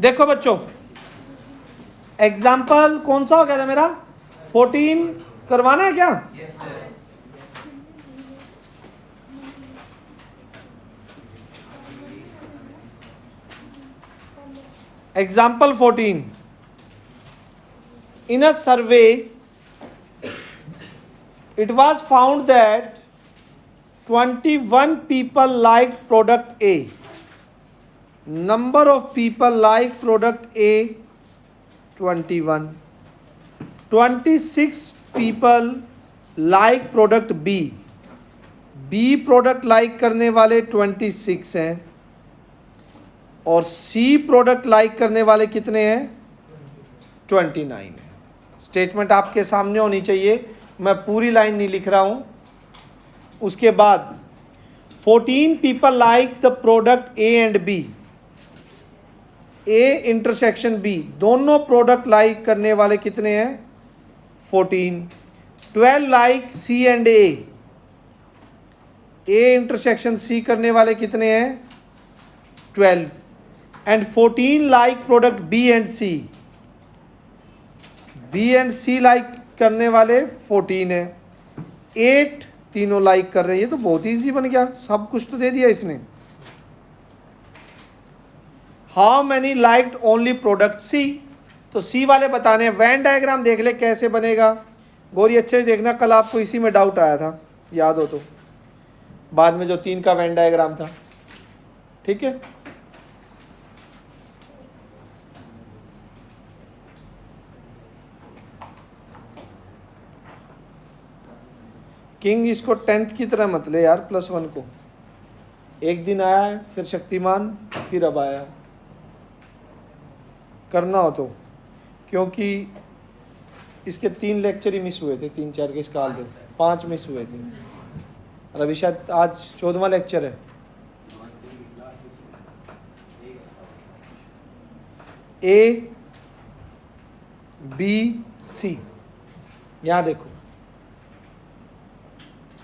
देखो बच्चों, एग्जाम्पल कौन सा हो गया था मेरा? 14 करवाना है क्या? Example 14, in a survey it was found that 21 people liked product A. Number of people like product A 21. 26 people like product B. B product like करने वाले 26 हैं और C प्रोडक्ट लाइक करने वाले कितने हैं? 29 है। स्टेटमेंट आपके सामने होनी चाहिए, मैं पूरी लाइन नहीं लिख रहा हूं। उसके बाद 14 people like the product A and B, A intersection B, दोनों प्रोडक्ट लाइक करने वाले कितने हैं? 14। 12 like C and A intersection C करने वाले कितने हैं? 12। And 14 like product B and C, B and C like करने वाले 14 है। 8 तीनों लाइक कर रहे हैं। ये तो बहुत ईजी बन गया, सब कुछ तो दे दिया इसने। How many liked only product C, तो सी वाले बताने हैं। वैन डायग्राम देख ले कैसे बनेगा, गौरी अच्छे से देखना, कल आपको इसी में डाउट आया था, याद हो तो, बाद में जो 3 का वैन डायग्राम था। ठीक है, किंग इसको 10th की तरह मत ले यार, +1 को। एक दिन आया है, फिर शक्तिमान, फिर अब आया। करना हो तो, क्योंकि इसके 3 लेक्चर ही मिस हुए थे, 3-4 के इसका 5 मिस हुए थे। और अभी शायद आज 14वां लेक्चर है। ए बी सी, यहां देखो,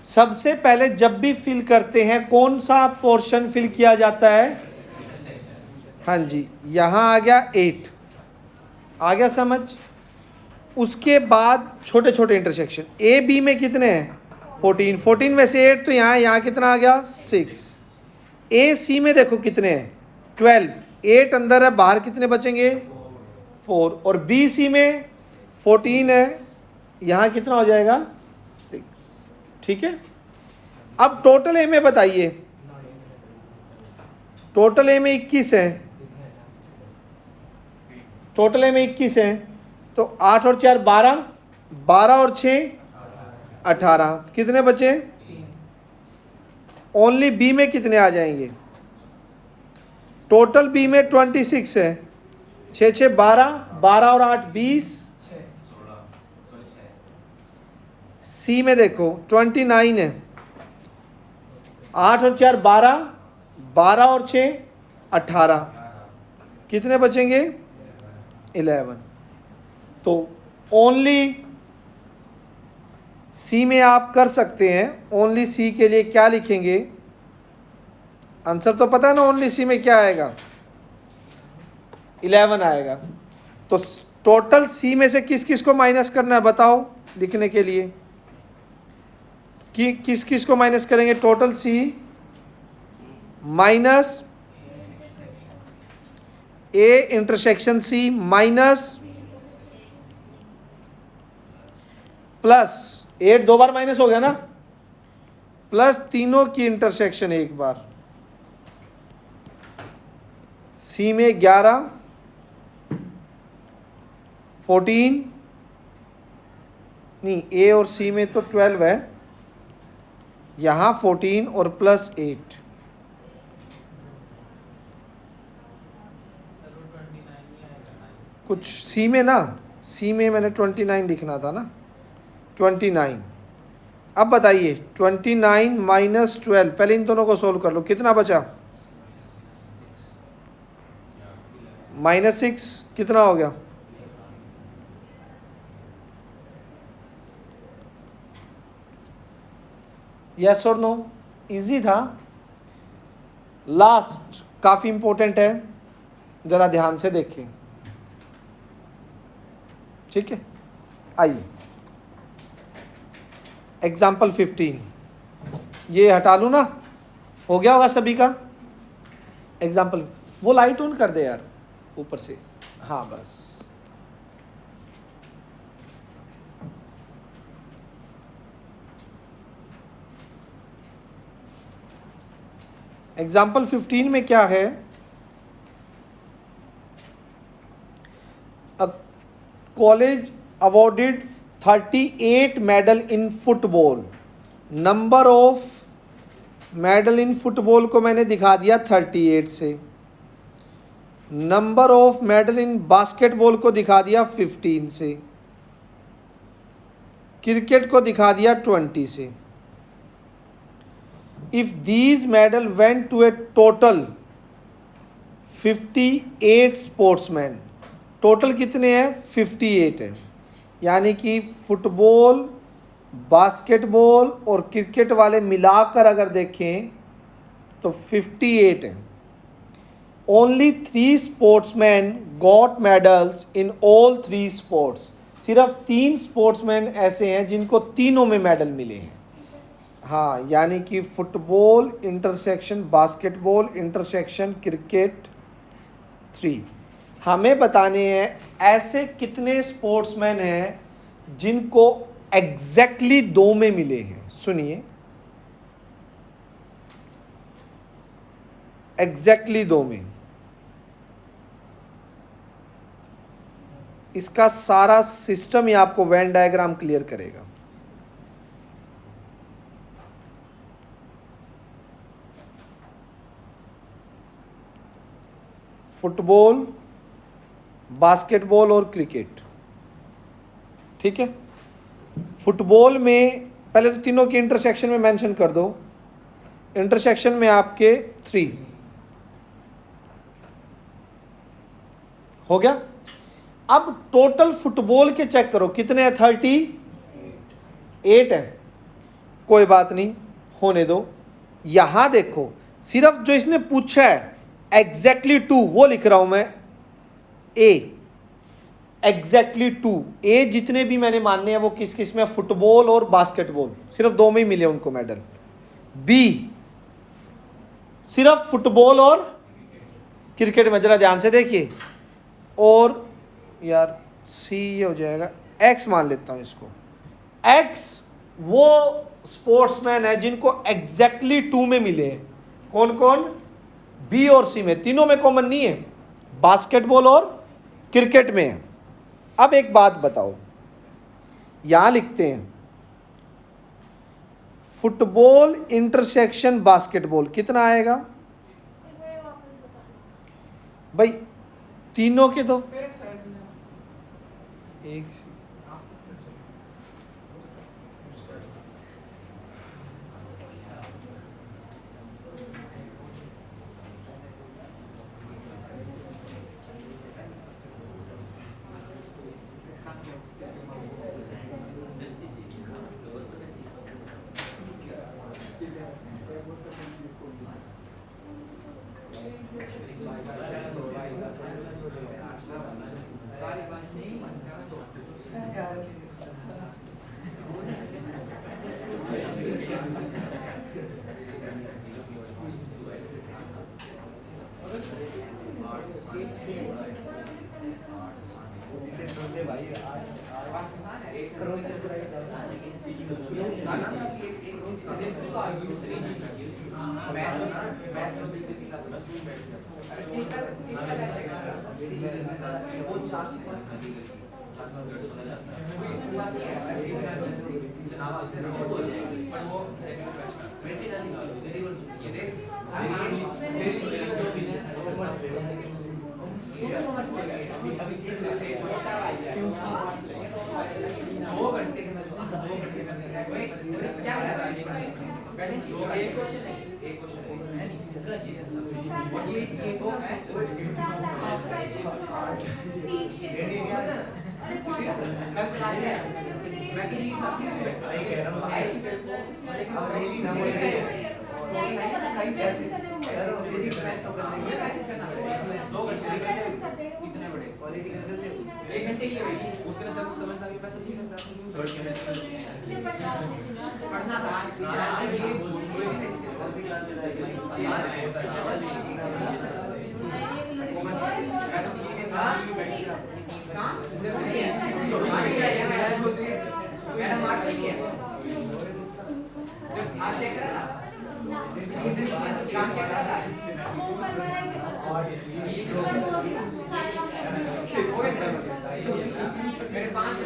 सबसे पहले जब भी फिल करते हैं कौन सा पोर्शन फिल किया जाता है? हाँ जी, यहां आ गया 8, आ गया समझ। उसके बाद छोटे छोटे इंटरसेक्शन, ए बी में कितने हैं? 14 में से 8 तो यहाँ कितना आ गया? 6। ए सी में देखो कितने हैं? 12। 8 अंदर है, बाहर कितने बचेंगे? 4। और बी सी में 14 है, यहाँ कितना हो जाएगा? 6। ठीक है, अब टोटल ए में बताइए। टोटल ए में 21 है, टोटल ए में 21 है, तो 8 और 4 12, 12 और 6 18, कितने बचे? ओनली बी में कितने आ जाएंगे? टोटल बी में 26 है, 6 6 12, 12 और 8 20। सी में देखो 29 है, 8 और 4 12, 12 और 6 18, कितने बचेंगे? 11। तो ओनली सी में आप कर सकते हैं। ओनली सी के लिए क्या लिखेंगे? आंसर तो पता है ना, ओनली सी में क्या आएगा? 11 आएगा। तो टोटल सी में से किस किस को माइनस करना है बताओ लिखने के लिए? कि किस किस को माइनस करेंगे? Total C minus A intersection C minus plus 8 2 बार माइनस हो गया ना, प्लस तीनों की इंटरसेक्शन एक बार। सी में 11, 14 नहीं, ए और सी में तो 12 है, यहाँ 14 और प्लस 8। कुछ सी में ना, सी में मैंने 29 लिखना था ना, 29। अब बताइए 29 माइनस 12, पहले इन दोनों को सोल्व कर लो, कितना बचा? -6, कितना हो गया? यस और नो? इजी था। लास्ट काफ़ी इंपॉर्टेंट है, जरा ध्यान से देखें, ठीक है। आइए एग्जाम्पल 15, ये हटा लूँ ना, हो गया होगा सभी का एग्जाम्पल। वो लाइट ऑन कर दे यार ऊपर से, हाँ बस। एग्जाम्पल 15 में क्या है, college awarded 38 medal in football. Number of medal in football को मैंने दिखा दिया 38 से। Number of medal in basketball को दिखा दिया 15 से। क्रिकेट को दिखा दिया 20 से। If these medal went to a total 58 sportsman, total कितने हैं 58 है, यानी कि फुटबॉल, बास्केटबॉल और क्रिकेट वाले मिलाकर अगर देखें तो 58 है। Only 3 sportsman got medals in all 3 sports. सिर्फ 3 स्पोर्ट्समैन ऐसे हैं जिनको तीनों में मेडल मिले हैं। हाँ, यानी कि football intersection basketball intersection cricket 3। हमें बताने हैं ऐसे कितने स्पोर्ट्समैन हैं जिनको एग्जैक्टली 2 में मिले हैं। सुनिए, एग्जैक्टली 2 में। इसका सारा सिस्टम ही आपको वेन डायग्राम क्लियर करेगा। फुटबॉल, बास्केटबॉल और क्रिकेट, ठीक है। फुटबॉल में पहले तो तीनों की इंटरसेक्शन में मेंशन कर दो। इंटरसेक्शन में आपके 3 हो गया। अब टोटल फुटबॉल के चेक करो कितने हैं, 38 है। कोई बात नहीं, होने दो। यहां देखो, सिर्फ जो इसने पूछा है एग्जैक्टली 2 वो लिख रहा हूं मैं, ए एग्जैक्टली 2। ए जितने भी मैंने मानने हैं वो किस किस में, फुटबॉल और बास्केटबॉल, सिर्फ 2 में ही मिले उनको मेडल। बी सिर्फ फुटबॉल और क्रिकेट में, जरा ध्यान से देखिए। और यार सी ये हो जाएगा, एक्स मान लेता हूं इसको। एक्स वो स्पोर्ट्समैन है जिनको एग्जैक्टली 2 में मिले हैं। कौन कौन, बी और सी में, तीनों में कॉमन नहीं है, बास्केटबॉल और क्रिकेट में है। अब एक बात बताओ, यहां लिखते हैं फुटबॉल इंटरसेक्शन बास्केटबॉल, कितना आएगा भाई? तीनों के दो, एक कितने बड़े एक घंटे की होगी उसके लिए सब कुछ समझता भी मैं तो नहीं करता पढ़ना था ये मेरे पांच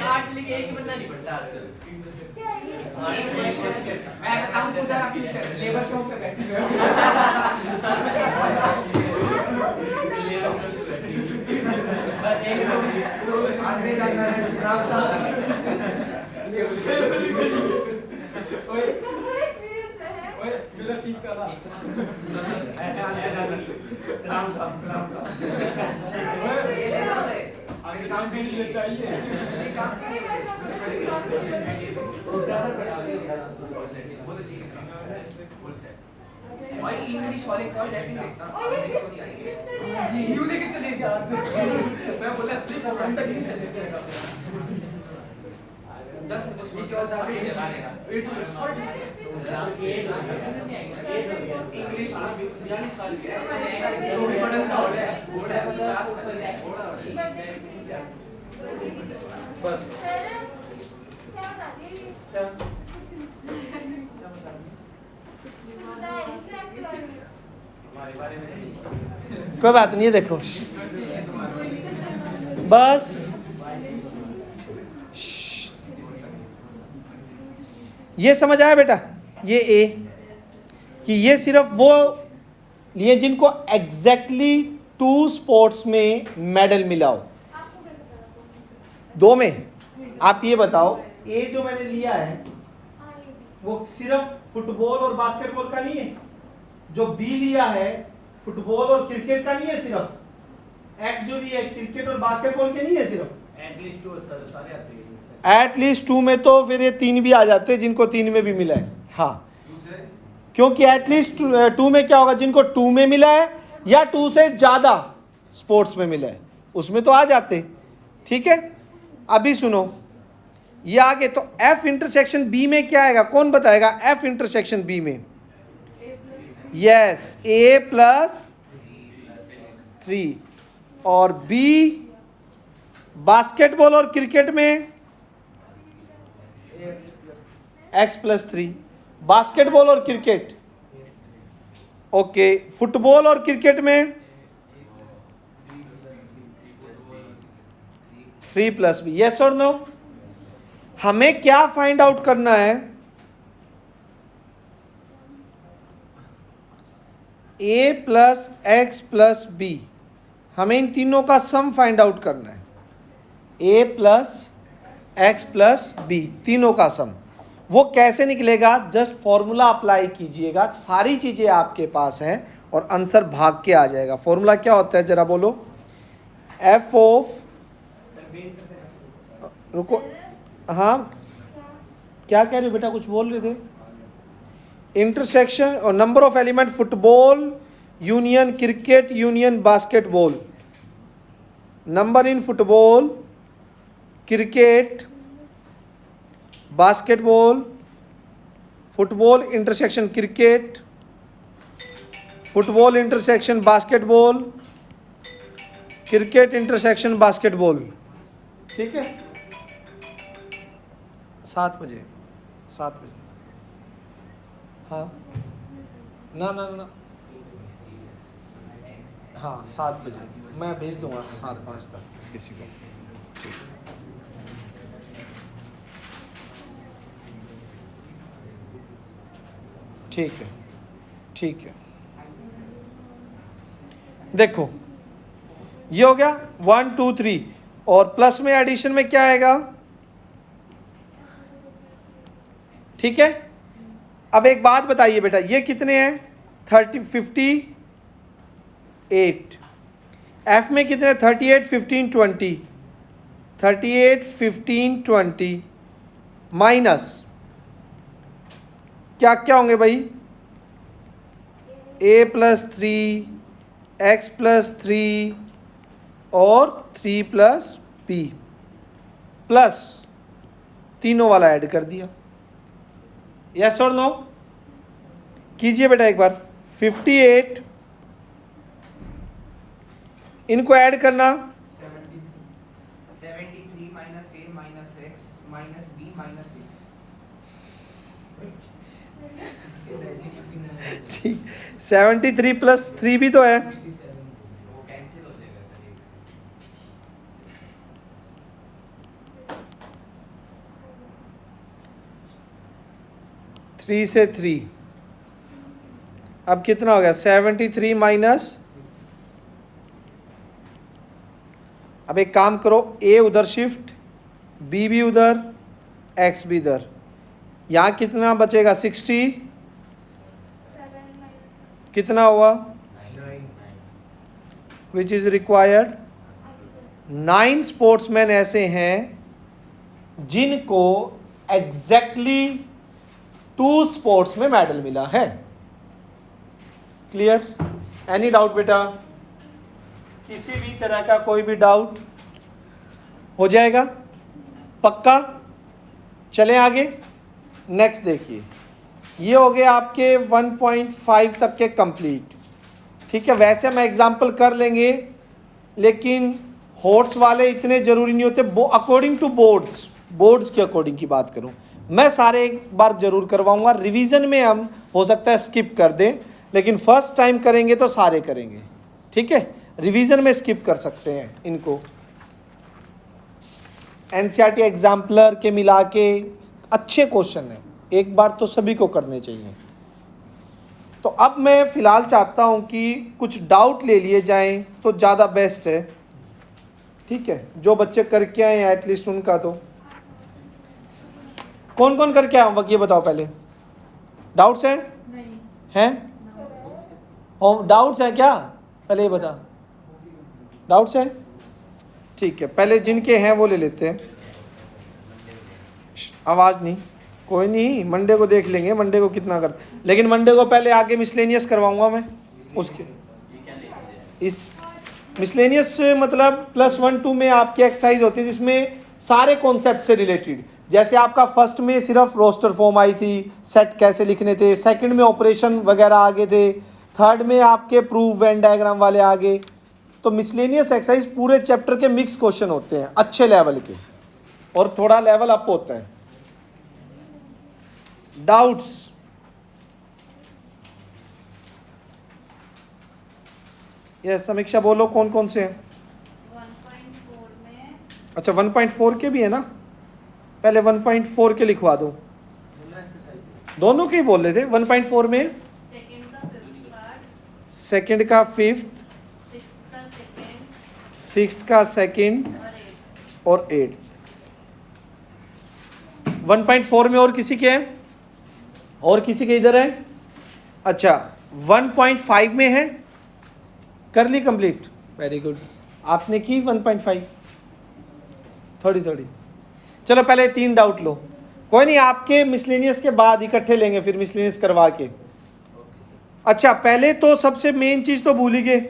आर्ट्स लेके एक ही बनना नहीं पड़ता आजकल मैं काम पूछा लेबर चौक पे बैठे हुए आते जाना है राम साहब ओए मेरा 30 का था ऐसे आते जाना राम साहब ये ले जाओ आगे काम पे नहीं चाहिए ये काम के लिए प्रोफेसर बना वो तो ठीक है फुल सेट भाई इंग्लिश वाले का सेटिंग देखता इंग्लिश को नहीं आई न्यू लेके चले क्या मैं बोला स्लिप हम तक नहीं चले जाएगा 10 कुछ भी क्या सारे ये तो शॉर्ट है इंग्लिश 42 साल के है तो भी पढ़न का हो रहा है बड़ा 50 का है बड़ा बस क्या बता कोई बात नहीं है देखो बस ये समझ आया बेटा ये ए कि ये सिर्फ वो लिए जिनको एग्जैक्टली 2 स्पोर्ट्स में मेडल मिला हो 2 में आप ये बताओ ए जो मैंने लिया है वो सिर्फ फुटबॉल और बास्केटबॉल का नहीं है जो बी लिया है फुटबॉल और क्रिकेट का नहीं है सिर्फ एक्स जो लिया है क्रिकेट और बास्केटबॉल के नहीं है सिर्फ एटलीस्ट 2 में तो फिर ये 3 भी आ जाते हैं जिनको 3 में भी मिला है हाँ क्योंकि एटलीस्ट 2 में क्या होगा जिनको 2 में मिला है या 2 से ज़्यादा स्पोर्ट्स में मिला है उसमें तो आ जाते ठीक है अभी सुनो ये आगे तो F इंटरसेक्शन B में क्या आएगा कौन बताएगा F इंटरसेक्शन B में यस A + 3 और B बास्केटबॉल और क्रिकेट में X + 3 बास्केटबॉल और क्रिकेट ओके फुटबॉल और क्रिकेट में 3 + B यस और नो हमें क्या फाइंड आउट करना है A + X + B हमें इन तीनों का सम फाइंड आउट करना है, a plus X plus B, तीनों का सम। वो कैसे निकलेगा, जस्ट फॉर्मूला अप्लाई कीजिएगा, सारी चीज़ें आपके पास हैं और आंसर भाग के आ जाएगा। फॉर्मूला क्या होता है जरा बोलो, एफ ऑफ, रुको, हाँ क्या कह रहे हो बेटा, कुछ बोल रहे थे, इंटरसेक्शन और number of element football union cricket union basketball, number in football cricket basketball, football intersection cricket, football intersection basketball, cricket intersection basketball. ठीक है, 7 बजे, 7 बजे, हाँ ना ना ना, हाँ 7 बजे मैं भेज दूंगा, 7:05 तक किसी को। ठीक है, ठीक है। देखो ये हो गया 1 2 3, और प्लस में एडिशन में क्या आएगा, ठीक है। अब एक बात बताइए बेटा, ये कितने हैं, 58, एफ में कितने, 38 15 20, 38 15 20 माइनस क्या क्या होंगे भाई, a प्लस 3 एक्स प्लस 3 और 3 प्लस बी, प्लस तीनों वाला ऐड कर दिया। यस और नो, कीजिए बेटा एक बार। 58, इनको ऐड करना, 73 minus a minus x minus b minus 6। ठीक, 73 प्लस 3 भी तो है, वो कैंसिल हो जाएगा सर, एक से। 3 से 3, अब कितना हो गया, 73 माइनस, अब एक काम करो, a उधर शिफ्ट, b भी उधर, x भी इधर, यहाँ कितना बचेगा, 60, कितना हुआ, विच इज रिक्वायर्ड। 9 स्पोर्ट्समैन ऐसे हैं जिनको एग्जैक्टली 2 स्पोर्ट्स में मेडल मिला है। क्लियर, एनी डाउट बेटा, किसी भी तरह का कोई भी डाउट हो जाएगा, पक्का। चलें आगे, नेक्स्ट देखिए, ये हो गए आपके 1.5 तक के कंप्लीट। ठीक है, वैसे हम एग्जाम्पल कर लेंगे, लेकिन हॉट्स वाले इतने ज़रूरी नहीं होते, अकॉर्डिंग टू बोर्ड्स के अकॉर्डिंग की बात करूं, मैं सारे एक बार ज़रूर करवाऊंगा। रिवीजन में हम हो सकता है स्किप कर दें, लेकिन फर्स्ट टाइम करेंगे तो सारे करेंगे। ठीक है, रिवीजन में स्किप कर सकते हैं इनको। एनसीईआरटी एग्जाम्पलर के मिला के अच्छे क्वेश्चन हैं, एक बार तो सभी को करने चाहिए। तो अब मैं फ़िलहाल चाहता हूं कि कुछ डाउट ले लिए जाएं तो ज़्यादा बेस्ट है। ठीक है, जो बच्चे करके आए हैं एटलीस्ट उनका तो, कौन कौन करके आए होमवर्क ये बताओ पहले। डाउट्स हैं? नहीं हैं? डाउट्स हैं क्या, पहले ये बता। डाउट्स हैं? ठीक है, पहले जिनके हैं वो ले लेते हैं। आवाज़ नहीं, कोई नहीं, मंडे को देख लेंगे, मंडे को कितना कर, लेकिन मंडे को पहले आगे मिसलेनियस करवाऊंगा मैं। उसके इस मिसलेनियस मतलब +1 2 में आपकी एक्सरसाइज होती है जिसमें सारे कॉन्सेप्ट से रिलेटेड, जैसे आपका फर्स्ट में सिर्फ रोस्टर फॉर्म आई थी, सेट कैसे लिखने थे, सेकंड में ऑपरेशन वगैरह आगे थे, थर्ड में आपके प्रूफ वेन डायग्राम वाले आगे। तो मिसलेनियस एक्सरसाइज पूरे चैप्टर के मिक्स क्वेश्चन होते हैं अच्छे लेवल के, और थोड़ा लेवल अप होता है। डाउट्स? यस समीक्षा बोलो, कौन कौन से हैं? 1.4 में अच्छा 1.4 के भी है ना, पहले 1.4 के लिखवा दो। दोनों के ही बोल रहे थे। 1.4 में सेकंड का 5th पार्ट, सेकंड का 5th, 6th का सेकंड, सिक्स्थ का सेकंड और 8th। 1.4 में और किसी के हैं? और किसी के इधर है? अच्छा 1.5 में है? कर ली कंप्लीट, वेरी गुड। आपने की 1.5? थोड़ी चलो पहले 3 डाउट लो, कोई नहीं, आपके मिसलेनियस के बाद इकट्ठे लेंगे फिर मिसलेनियस करवा के। अच्छा पहले तो सबसे मेन चीज़ तो भूल ही गए,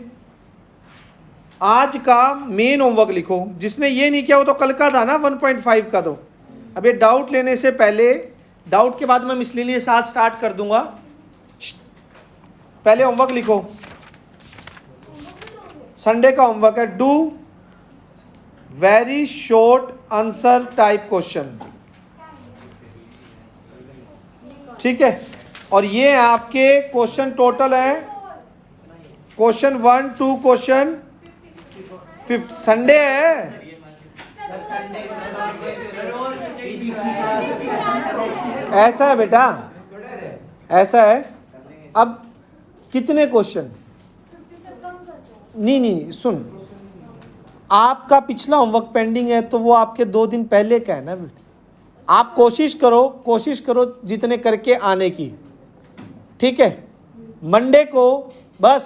आज का मेन होमवर्क लिखो। जिसने ये नहीं किया वो तो कल का था ना 1.5 का। तो अब ये डाउट लेने से पहले, डाउट के बाद मैं मिसलेनियस आज स्टार्ट कर दूंगा। पहले होमवर्क लिखो, संडे का होमवर्क है, do very short answer type question, ठीक है। और ये आपके क्वेश्चन टोटल है, क्वेश्चन 1 2 क्वेश्चन 5। संडे है, ऐसा है बेटा, ऐसा है। अब कितने क्वेश्चन? नहीं सुन, आपका पिछला होमवर्क पेंडिंग है तो वो आपके 2 दिन पहले का है ना बेटा। आप कोशिश करो जितने करके आने की, ठीक है। मंडे को बस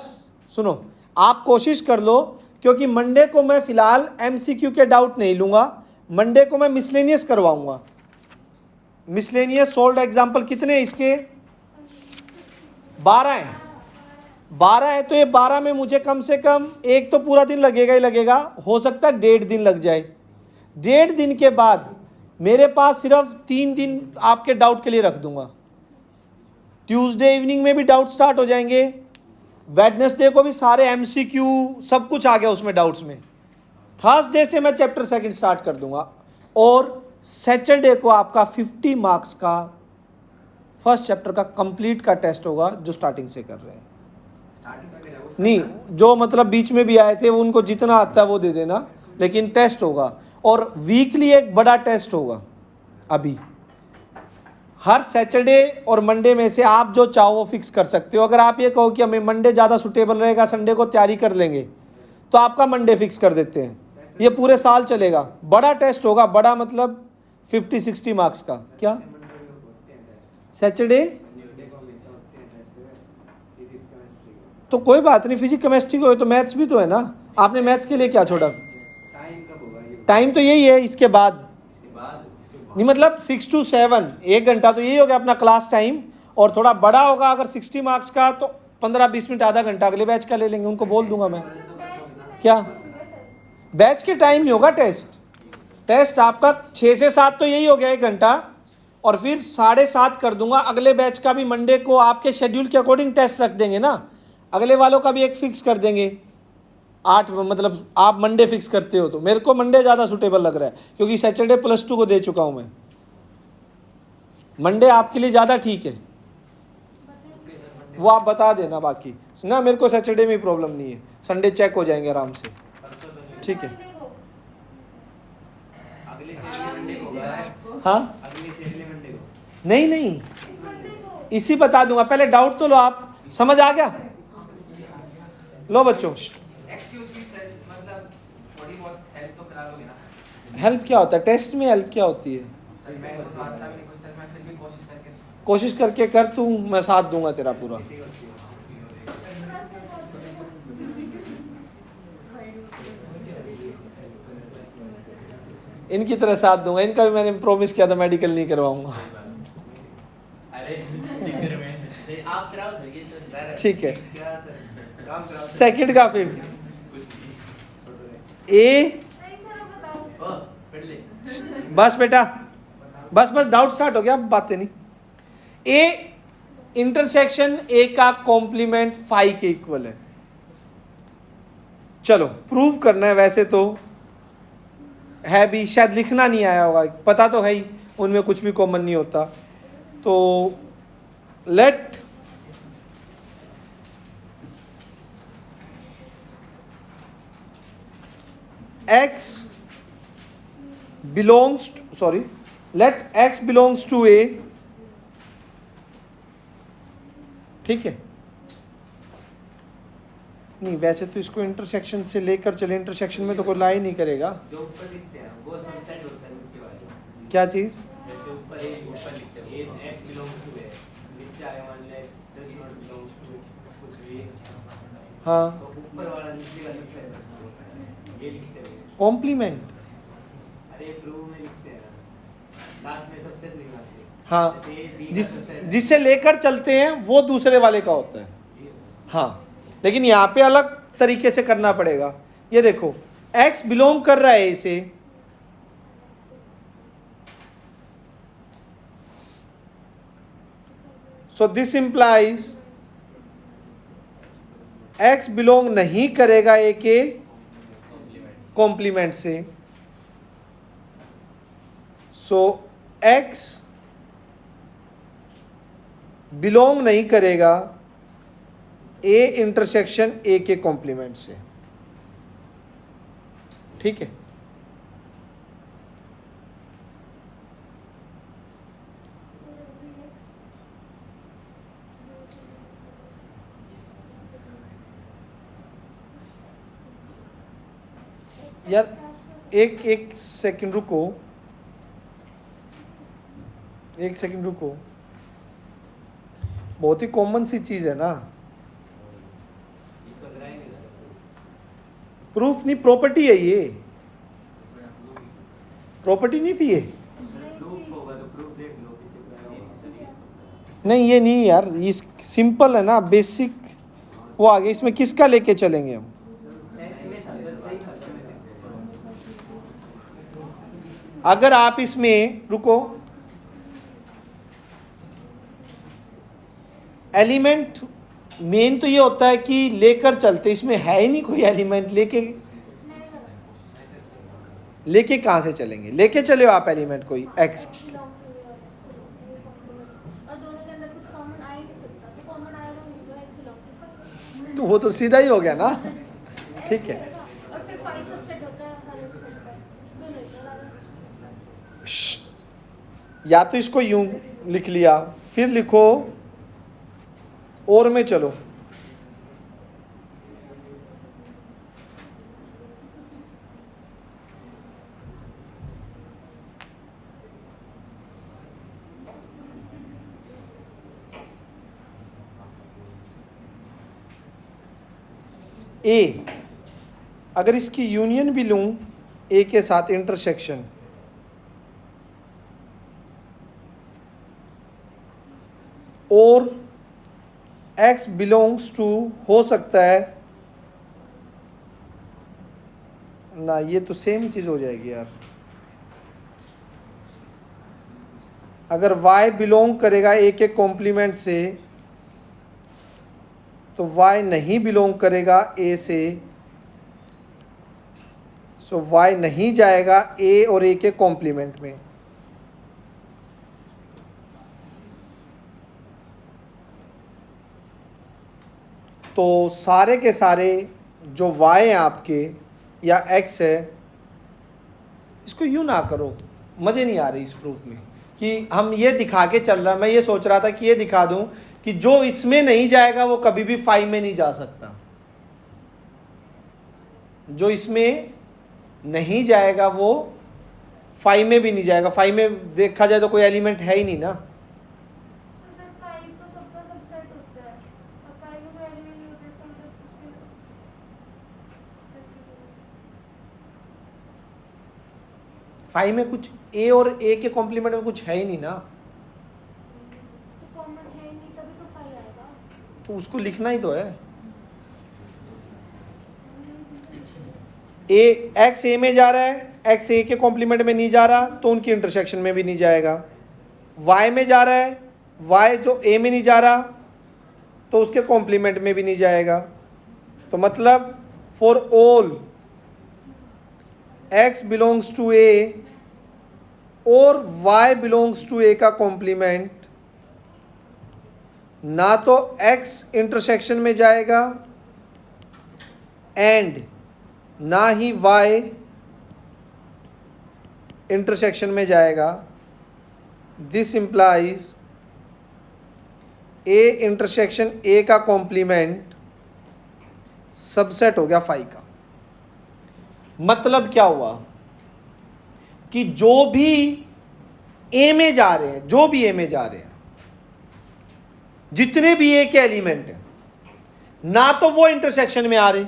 सुनो, आप कोशिश कर लो, क्योंकि मंडे को मैं फ़िलहाल MCQ के डाउट नहीं लूँगा, मंडे को मैं मिसलेनियस करवाऊँगा। मिसलेनियस सोल्ड एग्जाम्पल कितने हैं इसके? 12 हैं। 12 है तो ये 12 में मुझे कम से कम एक तो पूरा दिन लगेगा ही लगेगा, हो सकता है 1.5 दिन लग जाए। 1.5 दिन के बाद मेरे पास सिर्फ 3 दिन आपके डाउट के लिए रख दूंगा। ट्यूसडे इवनिंग में भी डाउट स्टार्ट हो जाएंगे, वेडनेसडे को भी सारे MCQ सब कुछ आ गया उसमें डाउट्स में। थर्सडे से मैं चैप्टर 2 स्टार्ट कर दूंगा, और सैटरडे को आपका 50 मार्क्स का फर्स्ट चैप्टर का कंप्लीट का टेस्ट होगा, जो स्टार्टिंग से कर रहे हैं। नहीं, जो मतलब बीच में भी आए थे वो, उनको जितना आता है वो दे देना, लेकिन टेस्ट होगा। और वीकली एक बड़ा टेस्ट होगा। अभी हर सैटरडे और मंडे में से आप जो चाहो वो फिक्स कर सकते हो। अगर आप ये कहो कि हमें मंडे ज़्यादा सूटेबल रहेगा, संडे को तैयारी कर लेंगे, तो आपका मंडे फिक्स कर देते हैं। ये पूरे साल चलेगा, बड़ा टेस्ट होगा। बड़ा मतलब 50-60 मार्क्स का। क्या सैटरडे? तो कोई बात नहीं, फिजिक्स केमिस्ट्री को, तो मैथ्स भी तो है ना। आपने मैथ्स के लिए क्या छोड़ा? टाइम तो यही है, इसके बाद नहीं, मतलब 6 to 7, 1 घंटा तो यही हो गया अपना क्लास टाइम। और थोड़ा बड़ा होगा अगर 60 मार्क्स का, तो 15-20 मिनट, आधा घंटा अगले बैच का ले लेंगे, उनको बोल दूंगा मैं। क्या बैच के टाइम ही होगा टेस्ट आपका 6 से 7 तो यही हो गया 1 घंटा, और फिर 7:30 कर दूंगा। अगले बैच का भी मंडे को आपके शेड्यूल के अकॉर्डिंग टेस्ट रख देंगे ना, अगले वालों का भी एक फिक्स कर देंगे 8, मतलब आप मंडे फिक्स करते हो तो मेरे को मंडे ज़्यादा सूटेबल लग रहा है, क्योंकि सैटरडे +2 को दे चुका हूँ मैं। मंडे आपके लिए ज़्यादा ठीक है, वो आप बता देना। बाकी ना, मेरे को सैटरडे में प्रॉब्लम नहीं है, संडे चेक हो जाएंगे आराम से, ठीक है। हाँ नहीं, इसी बता दूंगा। पहले डाउट तो लो, आप समझ आ गया? लो बच्चों, हेल्प क्या होता है टेस्ट में? हेल्प क्या होती है? कोशिश करके कर तू, मैं साथ दूंगा तेरा पूरा। इनकी तरह साथ दूंगा, इनका भी मैंने प्रॉमिस किया था मेडिकल नहीं करवाऊंगा। ठीक है, सेकंड का 5th ए। बस बेटा, बस डाउट स्टार्ट हो गया, अब बातें नहीं। ए इंटरसेक्शन ए का कॉम्प्लीमेंट 5 के इक्वल है। चलो प्रूव करना है, वैसे तो है भी, शायद लिखना नहीं आया होगा, पता तो है ही उनमें कुछ भी कॉमन नहीं होता। तो late x belongs to, let x belongs to a, ठीक है। नहीं वैसे तो इसको इंटरसेक्शन से लेकर चले, इंटरसेक्शन में तो कोई ला ही नहीं करेगा। जो ऊपर लिखते हैं वो सबसेट होता है नीचे वाले। क्या चीज़? जैसे ऊपर ये x belongs to है, नीचे आया मान ले does not belongs to कुछ भी, हाँ तो ऊपर वाला नीचे का सबसेट होता है, ये लिखते हैं। कॉम्प्लीमेंट। अरे प्रूव में लिखते हैं लास्ट में सबसेट निकालते हैं। हाँ जैसे ये B का जिस सबसेट है। जिससे लेकर चलते हैं वो दूसरे वाले का होता है। हाँ लेकिन यहाँ पे अलग तरीके से करना पड़ेगा। ये देखो x बिलोंग कर रहा है इसे, so this implies x belong नहीं करेगा a के कॉम्प्लीमेंट से, सो x बिलोंग नहीं करेगा ए इंटरसेक्शन ए के कॉम्प्लीमेंट से। ठीक है, यार एक सेकंड रुको, एक सेकंड रुको, बहुत ही कॉमन सी चीज है ना। इसको लगाएंगे ना, प्रूफ नहीं, प्रॉपर्टी है ये, प्रॉपर्टी नहीं थी ये। प्रूफ होगा तो प्रूफ देख लो पीछे लगाओ। नहीं ये नहीं यार, ये सिंपल है ना, बेसिक वो आगे इसमें किसका लेके चलेंगे हम। अगर आप इसमें रुको, एलिमेंट मेन तो ये होता है कि लेकर चलते, इसमें है ही नहीं कोई एलिमेंट, लेके कहाँ से चलेंगे, लेके चले हो आप एलिमेंट कोई x, और दोनों के अंदर कुछ कॉमन आ ही नहीं सकता, तो कॉमन आएगा नहीं तो x बिलोंग टू तो वो तो सीधा ही हो गया ना। ठीक है, और फिर 5 सबसेट होता है हर एक सेट का, दोनों एक अलग। या तो इसको यूं लिख लिया, फिर लिखो और में चलो, ए अगर इसकी यूनियन भी लूं ए के साथ इंटरसेक्शन, और x बिलोंग्स टू हो सकता है ना, ये तो सेम चीज हो जाएगी यार। अगर y बिलोंग करेगा a के कॉम्प्लीमेंट से तो y नहीं बिलोंग करेगा a से, सो y नहीं जाएगा a और a के कॉम्प्लीमेंट में। तो सारे के सारे जो y हैं आपके या x है, इसको यूँ ना करो, मज़े नहीं आ रही इस प्रूफ में कि हम ये दिखा के चल रहा। मैं ये सोच रहा था कि ये दिखा दूं कि जो इसमें नहीं जाएगा वो कभी भी 5 में नहीं जा सकता, जो इसमें नहीं जाएगा वो 5 में भी नहीं जाएगा। 5 में देखा जाए तो कोई एलिमेंट है ही नहीं ना। तो सर 5 तो सबका सबसेट होता है, और 5 में कोई एलिमेंट नहीं होता, इसका मतलब उसके 5 में कुछ a और a के कॉम्प्लीमेंट में कुछ है ही नहीं ना, तो कॉमन है ही नहीं, तभी तो 5 आएगा। तो उसको लिखना ही तो है। ए एक्स ए में जा रहा है, एक्स ए के कॉम्प्लीमेंट में नहीं जा रहा तो उनकी इंटरसेक्शन में भी नहीं जाएगा। वाई में जा रहा है, वाई जो ए में नहीं जा रहा तो उसके कॉम्प्लीमेंट में भी नहीं जाएगा। तो मतलब for all X belongs to A और वाई बिलोंग्स टू ए का कॉम्प्लीमेंट ना तो एक्स इंटरसेक्शन में जाएगा एंड ना ही y इंटरसेक्शन में जाएगा। This implies a intersection a का कॉम्प्लीमेंट सबसेट हो गया फाई का। मतलब क्या हुआ कि जो भी ए में जा रहे हैं, जो भी ए में जा रहे हैं, जितने भी ए के एलिमेंट हैं, ना तो वो इंटरसेक्शन में आ रहे,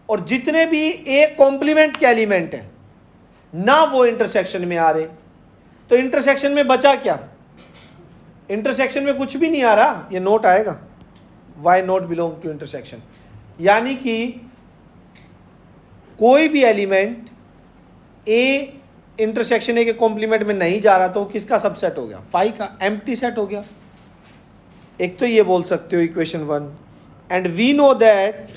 और जितने भी ए कॉम्प्लीमेंट के एलिमेंट हैं ना वो इंटरसेक्शन में आ रहे। तो इंटरसेक्शन में बचा क्या? इंटरसेक्शन में कुछ भी नहीं आ रहा, ये नोट आएगा, Y not belong to intersection. यानी कि कोई भी एलिमेंट ए इंटरसेक्शन ए के कॉम्प्लीमेंट में नहीं जा रहा, तो किसका सबसेट हो गया? फाई का, एम्प्टी सेट हो गया। एक तो ये बोल सकते हो equation 1। And we know that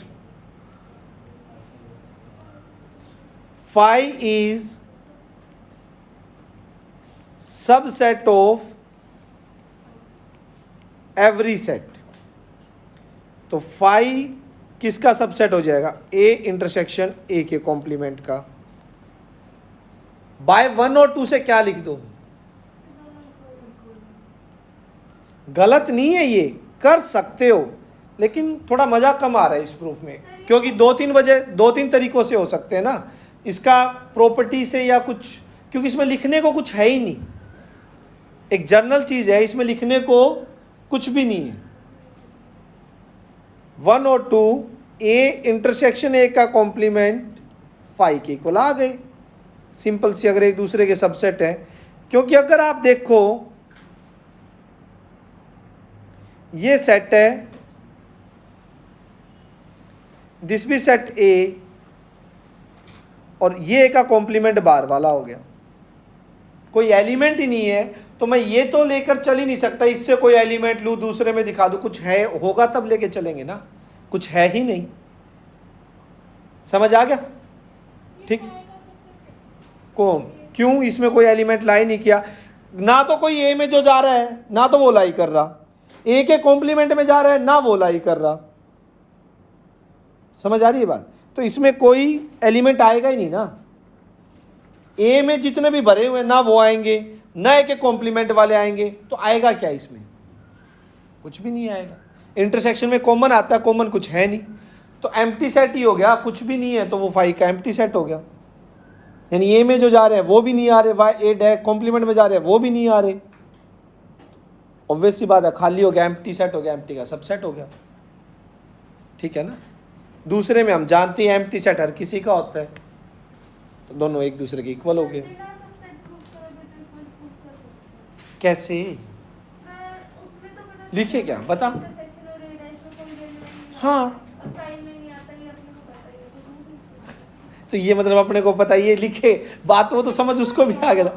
phi is subset of every set. तो फाई किसका सबसेट हो जाएगा? ए इंटरसेक्शन ए के कॉम्प्लीमेंट का। बाय 1 और 2 से क्या लिख दो? गलत नहीं है, ये कर सकते हो, लेकिन थोड़ा मजा कम आ रहा है इस प्रूफ में, क्योंकि 2-3 तरीकों से हो सकते हैं ना, इसका प्रॉपर्टी से या कुछ, क्योंकि इसमें लिखने को कुछ है ही नहीं, एक जर्नल चीज है, इसमें लिखने को कुछ भी नहीं है। 1 और 2 ए इंटरसेक्शन ए का कॉम्प्लीमेंट फाई के इक्वल आ गए, सिंपल सी, अगर एक दूसरे के सबसेट है। क्योंकि अगर आप देखो ये सेट है, दिस भी सेट ए, और ये ए का कॉम्प्लीमेंट बार वाला हो गया, कोई एलिमेंट ही नहीं है, तो मैं ये तो लेकर चल ही नहीं सकता, इससे कोई एलिमेंट लूँ दूसरे में दिखा दूँ, कुछ है होगा तब लेके चलेंगे ना, कुछ है ही नहीं। समझ आ गया? ठीक, कौन, क्यों? इसमें कोई एलिमेंट लाई नहीं किया, ना तो कोई ए में जो जा रहा है ना तो वो लाई कर रहा, ए के कॉम्प्लीमेंट में जा रहा है ना वो लाई कर रहा। समझ आ रही है बात? तो इसमें कोई एलिमेंट आएगा ही नहीं ना, ए में जितने भी भरे हुए ना वो आएंगे, ना ए के कॉम्प्लीमेंट वाले आएंगे, तो आएगा क्या इसमें? कुछ भी नहीं आएगा। इंटरसेक्शन में कॉमन आता है, कॉमन कुछ है नहीं, तो एम्प्टी सेट ही हो गया, कुछ भी नहीं है, तो वो फाई का एम्प्टी सेट हो गया। यानी ए में जो जा रहे हैं वो भी नहीं आ रहे, वाई ए डैश कॉम्प्लीमेंट में जा रहे हैं वो भी नहीं आ रहे, ऑब्वियस सी बात है, खाली हो गया, एम्प्टी सेट हो गया, एम्प्टी का सबसेट हो गया। ठीक है ना? दूसरे में हम जानते हैं एम्प्टी सेट हर किसी का होता है, तो दोनों एक दूसरे के इक्वल हो गए। बिना सबसेट प्रूफ करोगे तो इक्वल प्रूफ कर सकते हो। कैसे? मैं उसमें तो पता लिखे क्या? बता। इंटरसेक्शन और ए डैश में कोई लेना नहीं है। हाँ, और फाइल में नहीं आता, ये अपने को पता ही है, तो प्रूफ नहीं। तो ये मतलब अपने को पता, ये लिखे बात, वो तो समझ उसको भी आ गया था,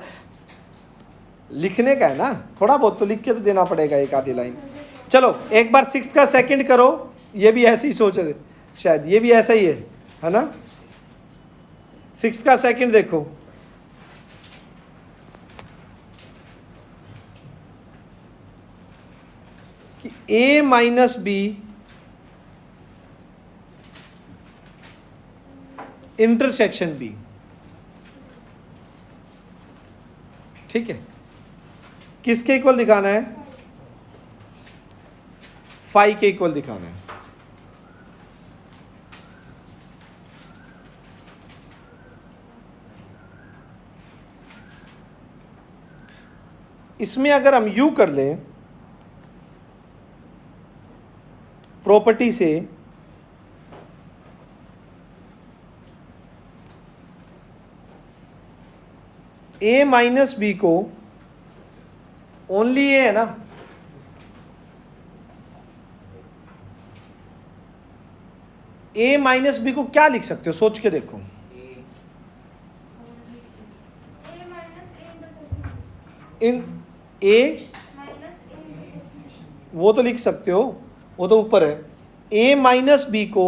लिखने का है ना, थोड़ा बहुत तो लिख के तो देना पड़ेगा, एक आधी लाइन। चलो एक बार 6th का सेकंड करो, ये भी ऐसे ही सोच रहे, शायद ये भी ऐसा ही है ना? 6th का सेकंड देखो, कि a minus B intersection B. ठीक है, किसके इक्वल दिखाना है? फाई के इक्वल दिखाना है। इसमें अगर हम यू कर लें प्रॉपर्टी से, ए माइनस बी को ओनली ए है ना, ए माइनस बी को क्या लिख सकते हो? सोच के देखो। A minus A intersection in A minus A intersection. वो तो लिख सकते हो, वो तो ऊपर है। ए माइनस बी को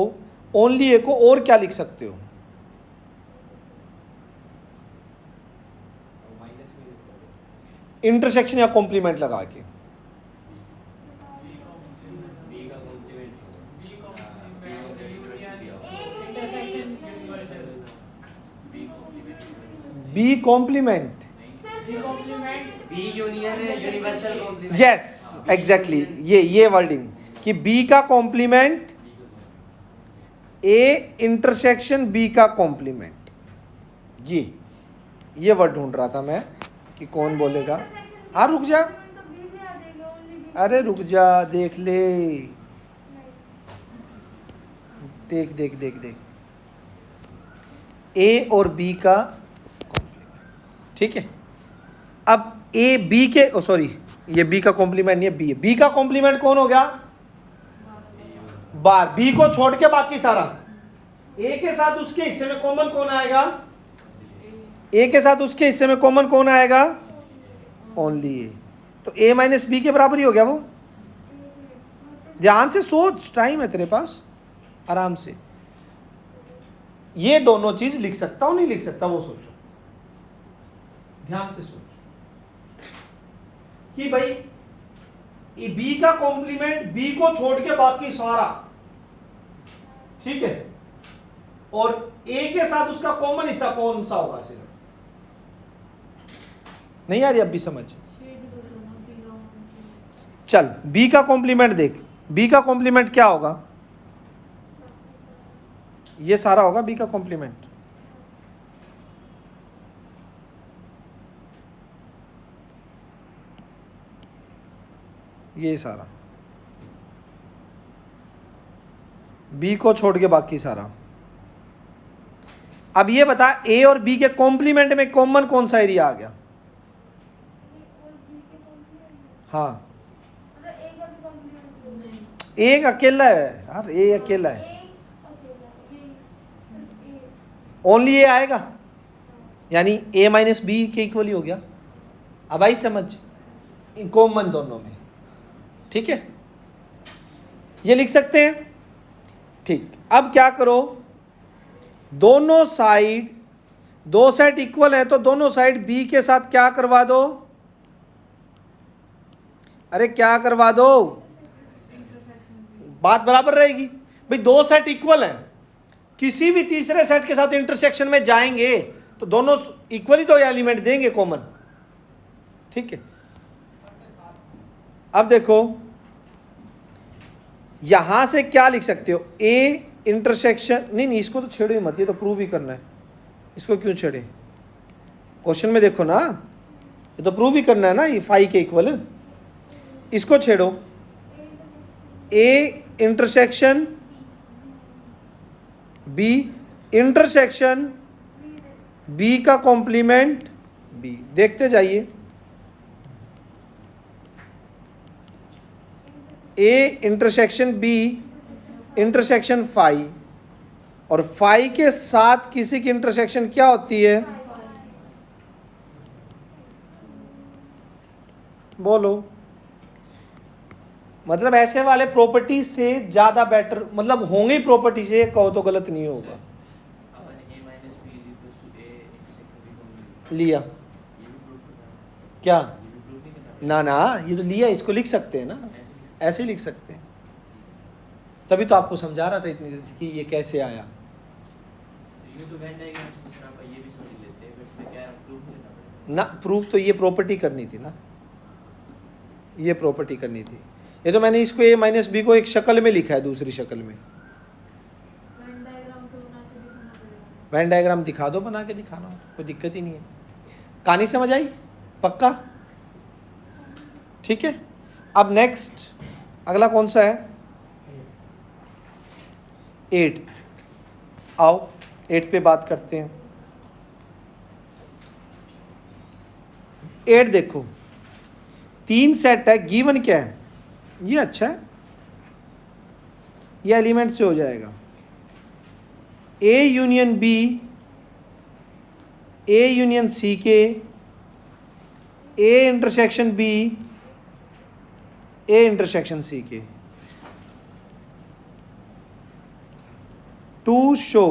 ओनली ए को और क्या लिख सकते हो? इंटरसेक्शन या कॉम्प्लीमेंट लगा के। बी कॉम्प्लीमेंट, बी यूनियन है, यूनिवर्सल कॉम्प्लीमेंट। यस एग्जैक्टली, ये वर्डिंग कि बी का कॉम्प्लीमेंट ए इंटरसेक्शन बी का कॉम्प्लीमेंट, ये वर्ड ढूंढ रहा था मैं कि कौन बोलेगा। हाँ रुक जा, तो बी भी आ जाएगा, ओनली बी। अरे रुक जा, देख ले, देख देख देख देख, ए और बी का कॉम्प्लीमेंट, ठीक है। अब ए बी के, ओ सॉरी, ये बी का कॉम्प्लीमेंट नहीं है, बी है। बी का कॉम्प्लीमेंट कौन हो गया? बार। बी को छोड़ के बाकी सारा, ए के साथ उसके हिस्से में कॉमन कौन आएगा? ए के साथ उसके हिस्से में कॉमन कौन आएगा? ओनली ए। तो ए माइनस बी के बराबर ही हो गया वो। ध्यान से सोच, टाइम है तेरे पास, आराम से। ये दोनों चीज लिख सकता हूं नहीं लिख सकता वो सोचो, ध्यान से सोचो कि भाई बी का कॉम्प्लीमेंट बी को छोड़ के बाकी सारा, ठीक है, और ए के साथ उसका कॉमन हिस्सा कौन सा होगा? सिर्फ नहीं यार, ये अब भी समझ। चल बी का कॉम्प्लीमेंट देख, बी का कॉम्प्लीमेंट क्या होगा? ये सारा होगा बी का कॉम्प्लीमेंट। ये सारा बी को छोड़ के बाकी सारा। अब ये बता, ए और बी के कॉम्प्लीमेंट में कॉमन कौन सा एरिया आ गया? और बी के कॉम्प्लीमेंट, हाँ, मतलब ए का भी कॉम्प्लीमेंट। एक अकेला है यार, ए अकेला है, ए अकेला, ए ओनली ए आएगा, यानी ए माइनस बी के इक्वल ही हो गया। अब आई समझ, कॉमन दोनों में, ठीक है, ये लिख सकते हैं। ठीक, अब क्या करो, दोनों साइड, दो सेट इक्वल है तो दोनों साइड बी के साथ क्या करवा दो? अरे क्या करवा दो? बात बराबर रहेगी भाई। दो सेट इक्वल हैं, किसी भी तीसरे सेट के साथ इंटरसेक्शन में जाएंगे तो दोनों इक्वली तो एलिमेंट देंगे कॉमन, ठीक है। अब देखो यहां से क्या लिख सकते हो? ए इंटरसेक्शन, नहीं इसको तो छेड़ो ही मत, ये तो प्रूव ही करना है। इसको क्यों छेड़े? क्वेश्चन में देखो ना, ये तो प्रूव ही करना है ना, ये फाई के इक्वल। इसको छेड़ो, A intersection B, intersection B का कॉम्प्लीमेंट बी। देखते जाइए, A intersection B intersection phi, और फाई के साथ किसी की इंटरसेक्शन क्या होती है? बोलो। मतलब ऐसे वाले प्रॉपर्टी से ज्यादा बेटर, मतलब होंगे प्रॉपर्टी से, कहो तो गलत नहीं होगा। लिया क्या? ना ना, ये तो लिया, इसको लिख सकते हैं ना, ऐसे लिख सकते हैं। तभी तो आपको समझा रहा था इतनी देर से कि ये कैसे आया। ये तो वेन डायग्राम से पूछ रहा हूं, ये भी समझ लेते हैं, बट मैं कह रहा हूं प्रूफ करना पड़ेगा ना। प्रूफ तो ये प्रॉपर्टी करनी थी ना, ये प्रॉपर्टी करनी थी। ये तो मैंने इसको ए माइनस बी को एक शक्ल में लिखा है, दूसरी शक्ल में। वेन डायग्राम दिखा दो, बना के दिखाना हो, कोई दिक्कत ही नहीं है। कहानी समझ आई? पक्का? ठीक है। अब नेक्स्ट अगला कौन सा है? 8th। आओ 8th पे बात करते हैं। 8 देखो, 3 सेट है, गिवन क्या है? ये अच्छा है, ये एलिमेंट से हो जाएगा। A union B, A union C के, A intersection B, A intersection C के। To show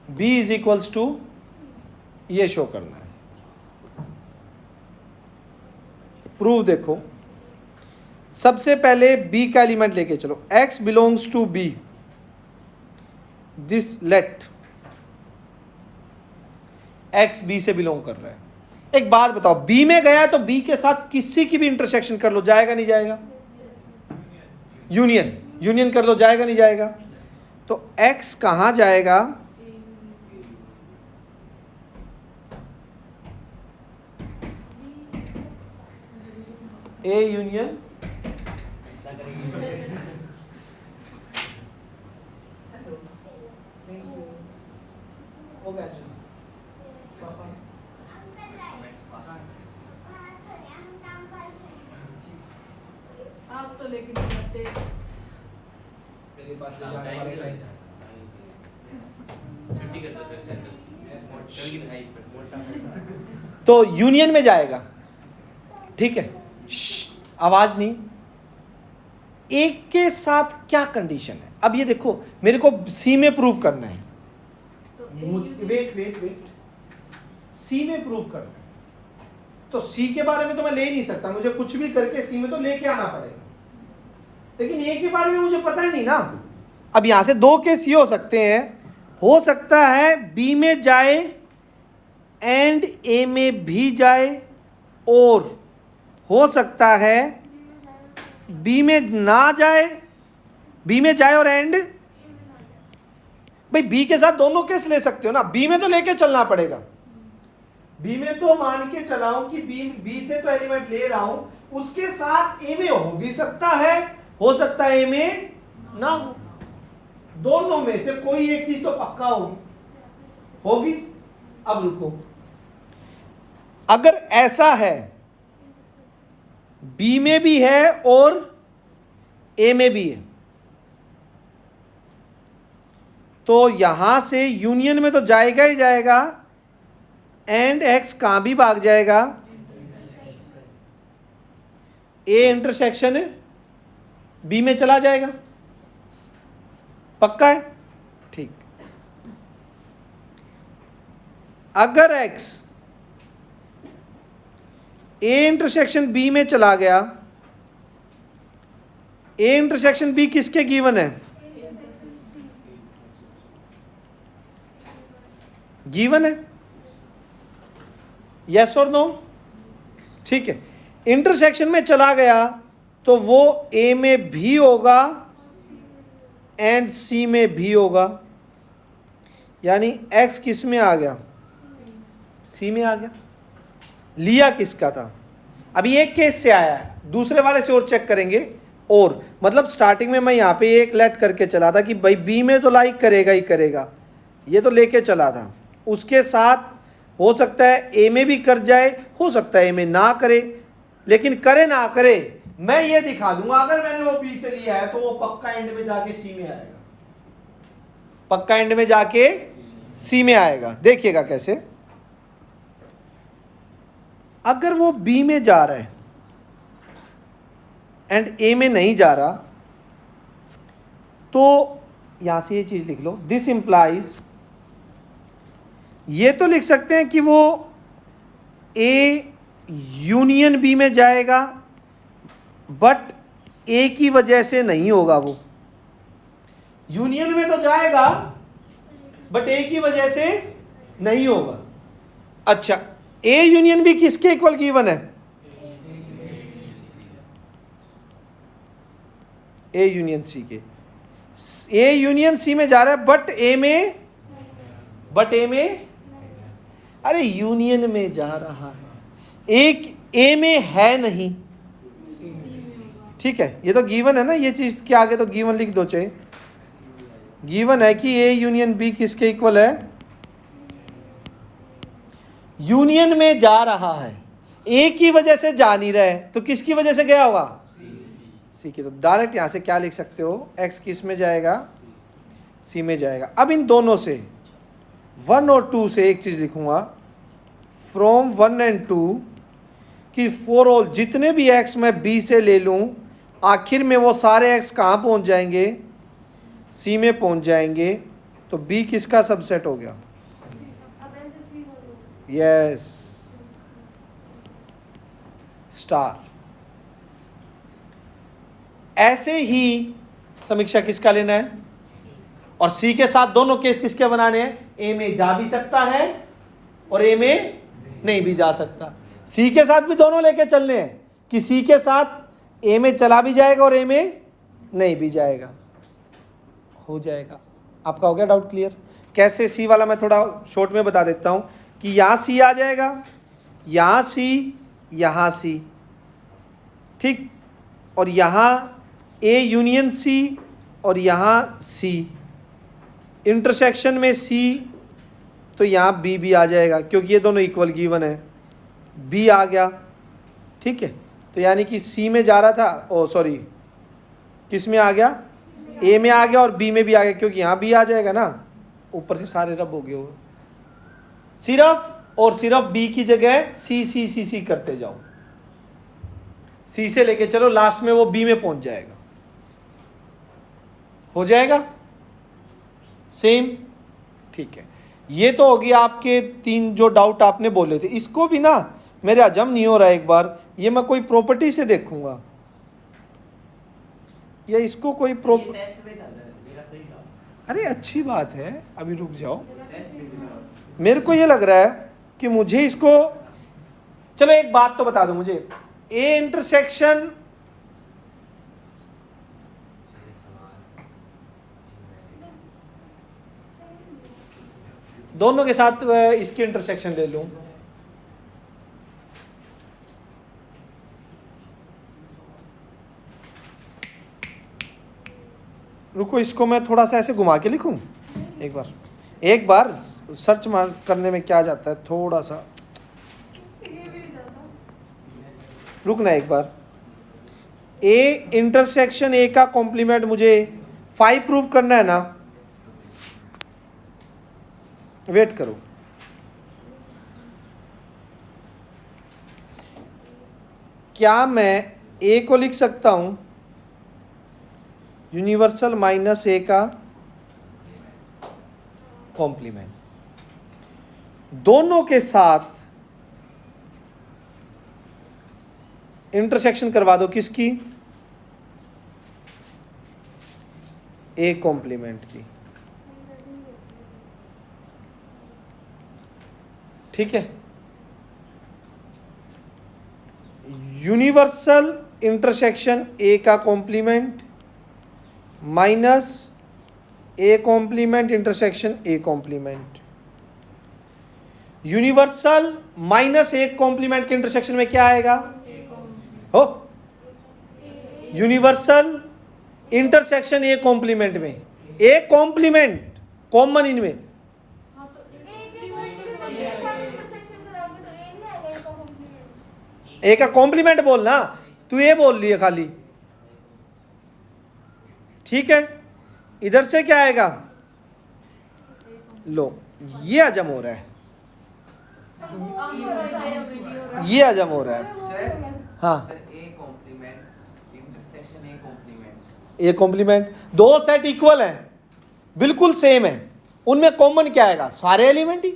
B is equals to, ये शो करना है। प्रूफ देखो, सबसे पहले बी का एलिमेंट लेके चलो, x belongs to B, this let x B से बिलोंग कर रहा है। एक बात बताओ, बी में गया तो बी के साथ किसी की भी इंटरसेक्शन कर लो, जाएगा नहीं जाएगा? यूनियन, यूनियन कर लो, जाएगा नहीं जाएगा? तो x कहाँ जाएगा? A यूनियन आप तो लेकिन करते मेरे पास ले जाने वाले टाइम। छुट्टी कर दो फिर से चल गई हाई तो यूनियन में जाएगा, ठीक है। आवाज नहीं। एक के साथ क्या कंडीशन है? अब ये देखो, मेरे को सी में प्रूव करना है। वेट सी में प्रूव करना है, तो सी के बारे में तो मैं ले नहीं सकता, मुझे कुछ भी करके सी में तो लेके आना पड़ेगा, लेकिन ए के बारे में मुझे पता ही नहीं ना। अब यहां से दो केस ये हो सकते हैं, हो सकता है बी में जाए एंड ए में भी जाए, और हो सकता है बी में ना जाए, बी में जाए और एंड। भाई बी के साथ दोनों केस ले सकते हो ना, बी में तो लेके चलना पड़ेगा। बी में तो मान के चलाऊं कि बी से तो एलिमेंट ले रहा हूं, उसके साथ ए में हो भी सकता है, हो सकता है ए में ना हो, दोनों में से कोई एक चीज तो पक्का होगी। अब रुको, अगर ऐसा है बी में भी है और ए में भी है, तो यहां से यूनियन में तो जाएगा ही जाएगा, एंड एक्स कहां भी भाग जाएगा? ए इंटरसेक्शन बी में चला जाएगा, पक्का है? ठीक। अगर एक्स ए इंटरसेक्शन बी में चला गया, ए इंटरसेक्शन बी किसके गिवन है? गिवन है, यस और नो? ठीक है। इंटरसेक्शन में चला गया तो वो ए में भी होगा एंड सी में भी होगा, यानी एक्स किस में आ गया? सी में आ गया। लिया किसका था? अभी एक केस से आया है, दूसरे वाले से और चेक करेंगे। और मतलब स्टार्टिंग में मैं यहाँ पे एक लेट करके चला था कि भाई बी में तो लाइक करेगा ही करेगा, ये तो लेके चला था। उसके साथ हो सकता है ए में भी कर जाए, हो सकता है ए में ना करे, लेकिन करे ना करे मैं ये दिखा दूंगा। अगर मैंने वो बी से लिया है तो वो पक्का एंड में जाके सी में आएगा, पक्का एंड में जाके सी में आएगा। देखिएगा कैसे। अगर वो बी में जा रहा है एंड ए में नहीं जा रहा, तो यहां से ये चीज लिख लो, दिस इंप्लाइज, ये तो लिख सकते हैं कि वो ए यूनियन बी में जाएगा, बट ए की वजह से नहीं होगा। वो यूनियन में तो जाएगा बट ए की वजह से नहीं होगा। अच्छा, ए यूनियन बी किसके इक्वल गिवन है? ए यूनियन सी के। ए यूनियन सी में जा रहा है बट ए में, अरे यूनियन में जा रहा है, एक ए में है नहीं। ठीक है, ये तो गिवन है ना, ये चीज के आगे तो गिवन लिख दो चाहे। गिवन है कि ए यूनियन बी किसके इक्वल है? यूनियन में जा रहा है, ए की वजह से जा नहीं रहा है, तो किसकी वजह से गया होगा? सी की। तो डायरेक्ट यहां से क्या लिख सकते हो? एक्स किस में जाएगा? सी में जाएगा। अब इन दोनों से 1 और 2 से एक चीज लिखूंगा, फ्रॉम 1 एंड 2, कि फॉर ऑल जितने भी एक्स मैं बी से ले लूं, आखिर में वो सारे एक्स कहाँ पहुंच जाएंगे? सी में पहुंच जाएंगे। तो बी किसका सबसेट हो गया? अब ऐसे सी बोलो। Yes, star. ऐसे ही समीक्षा किसका लेना है? और सी के साथ दोनों केस किसके बनाने हैं? ए में जा भी सकता है और ए में नहीं भी जा सकता। सी के साथ भी दोनों लेके चलने हैं कि सी के साथ ए में चला भी जाएगा और ए में नहीं भी जाएगा, हो जाएगा। आपका हो गया डाउट क्लियर? कैसे सी वाला मैं थोड़ा शॉर्ट में बता देता हूँ कि यहाँ सी आ जाएगा, यहाँ सी, यहाँ सी, ठीक, और यहाँ ए यूनियन सी और यहाँ सी, इंटरसेक्शन में सी, तो यहाँ बी भी आ जाएगा क्योंकि ये दोनों इक्वल गिवन है, बी आ गया, ठीक है। तो यानी कि सी में जा रहा था, ओ सॉरी किस में आ गया, ए में आ गया और बी में भी आ गया क्योंकि यहाँ बी आ जाएगा ना, ऊपर से सारे रब हो गए हो, सिर्फ और सिर्फ बी की जगह सी सी सी सी करते जाओ, सी से लेके चलो लास्ट में वो बी में पहुंच जाएगा, हो जाएगा सेम, ठीक है। ये तो हो गया आपके 3 जो डाउट आपने बोले थे। इसको भी ना मेरे हजम नहीं हो रहा है, एक बार ये मैं कोई प्रॉपर्टी से देखूंगा या इसको कोई टेस्ट में था मेरा सही था। अरे अच्छी बात है, अभी रुक जाओ। टेस्ट में भी मेरे को ये लग रहा है कि मुझे इसको, चलो एक बात तो बता दो मुझे, ए इंटरसेक्शन दोनों के साथ इसकी इंटरसेक्शन ले लूं, रुको इसको मैं थोड़ा सा ऐसे घुमा के लिखूं, एक बार सर्च मार करने में क्या जाता है, थोड़ा सा रुकना एक बार। ए इंटरसेक्शन ए का कॉम्प्लीमेंट मुझे 5 प्रूव करना है ना, वेट करो, क्या मैं ए को लिख सकता हूं यूनिवर्सल माइनस ए का कॉम्प्लीमेंट, दोनों के साथ इंटरसेक्शन करवा दो, किसकी, ए कॉम्प्लीमेंट की, ठीक है। यूनिवर्सल इंटरसेक्शन ए का complement minus A complement intersection A complement, universal minus A complement के इंटरसेक्शन में क्या आएगा, हो यूनिवर्सल इंटरसेक्शन ए कॉम्प्लीमेंट में, ए कॉम्प्लीमेंट कॉमन इनमें, हाँ तो ए का कॉम्प्लीमेंट बोलना, तू ये बोल रही है खाली, ठीक है। इधर से क्या आएगा, लो ये हजम हो रहा है, ये हजम हो रहा है, सर हाँ sir A complement intersection A complement, A complement, दो सेट इक्वल हैं, बिल्कुल सेम है, उनमें कॉमन क्या आएगा, सारे एलिमेंट ही,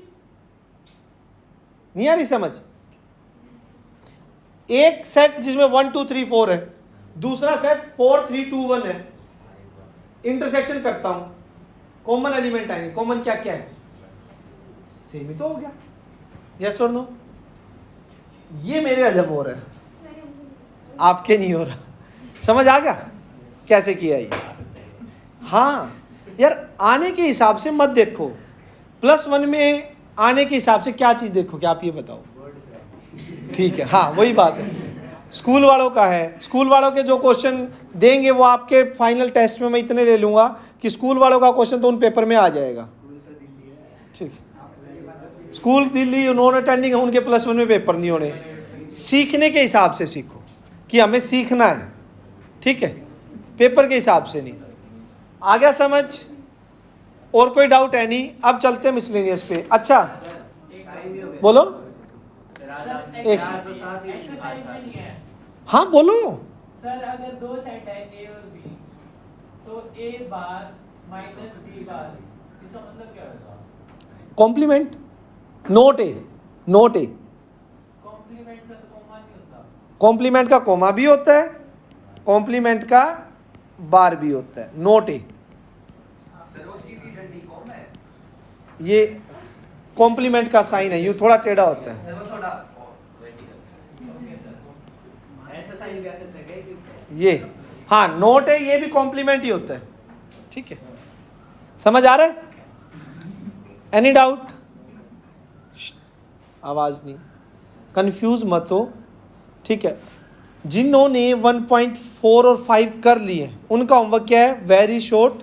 नहीं आ रही समझ। एक सेट जिसमें 1 2 3 4 है, दूसरा सेट 4 3 2 1 है, इंटरसेक्शन करता हूं, कॉमन एलिमेंट आएंगे, कॉमन क्या क्या है, सेम ही तो हो गया, यस और नो। ये मेरे हजम हो रहा है, आपके नहीं हो रहा, समझ आ गया कैसे किया ये, हाँ यार आने के हिसाब से मत देखो, +1 में आने के हिसाब से क्या चीज़ देखो, क्या आप ये बताओ, ठीक है, हाँ वही बात है, स्कूल वालों का है, स्कूल वालों के जो क्वेश्चन देंगे वो आपके फाइनल टेस्ट में मैं इतने ले लूँगा कि स्कूल वालों का क्वेश्चन तो उन पेपर में आ जाएगा, ठीक, स्कूल दिल्ली नॉन अटेंडिंग है, उनके +1 में पेपर नहीं होने, सीखने के हिसाब से सीखो कि हमें सीखना है, ठीक है, पेपर के हिसाब से नहीं, आ गया समझ। और कोई डाउट है नहीं, अब चलते हैं मिसलेनियस पे। अच्छा बोलो, एक एक्सरसाइज में नहीं है हाँ बोलो, सर। अगर 2 सेट है ए और बी, तो ए बार माइनस बी बार, इसका मतलब क्या होगा, कॉम्प्लीमेंट, नोट ए, नोट ए, कॉम्प्लीमेंट का तो कॉमा नहीं होता, कॉम्प्लीमेंट का कोमा भी होता है, कॉम्प्लीमेंट का बार भी होता है, नोट ए, सर वो सीधी डंडी कॉम है, ये कॉम्प्लीमेंट का साइन है, यूँ थोड़ा टेढ़ा होता है, सर वो थोड़ा vertical। Okay sir. ऐसा साइन भी आ सकता है क्या, ये हाँ नोट है, ये भी कॉम्प्लीमेंट ही होता है, ठीक है। समझ आ रहा है? Any doubt? आवाज नहीं, कंफ्यूज मत हो, ठीक है। जिन्होंने 1.4 और 5 कर लिए उनका होमवर्क क्या है? Very short